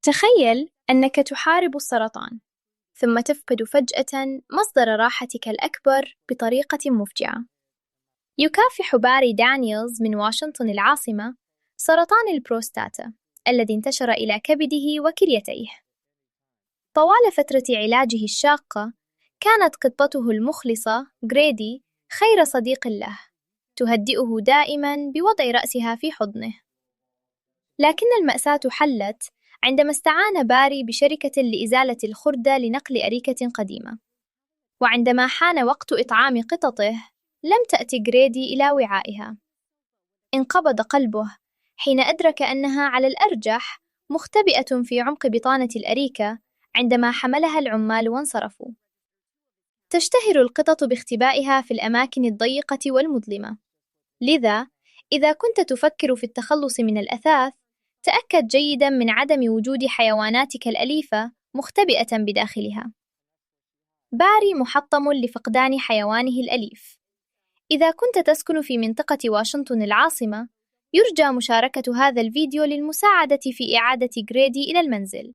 تخيل أنك تحارب السرطان، ثم تفقد فجأة مصدر راحتك الأكبر بطريقة مفجعة. يكافح باري دانييلز من واشنطن العاصمة سرطان البروستاتا الذي انتشر إلى كبده وكليتيه. طوال فترة علاجه الشاقة، كانت قطته المخلصة غريدي خير صديق له، تهدئه دائماً بوضع رأسها في حضنه. لكن المأساة حلت عندما استعان باري بشركة لإزالة الخردة لنقل أريكة قديمة. وعندما حان وقت إطعام قططه، لم تأتي غريدي إلى وعائها. انقبض قلبه حين أدرك أنها على الأرجح مختبئة في عمق بطانة الأريكة عندما حملها العمال وانصرفوا. تشتهر القطط باختبائها في الأماكن الضيقة والمظلمة، لذا إذا كنت تفكر في التخلص من الأثاث، تأكد جيداً من عدم وجود حيواناتك الأليفة مختبئة بداخلها. باري محطم لفقدان حيوانه الأليف. إذا كنت تسكن في منطقة واشنطن العاصمة، يرجى مشاركة هذا الفيديو للمساعدة في إعادة غريدي إلى المنزل.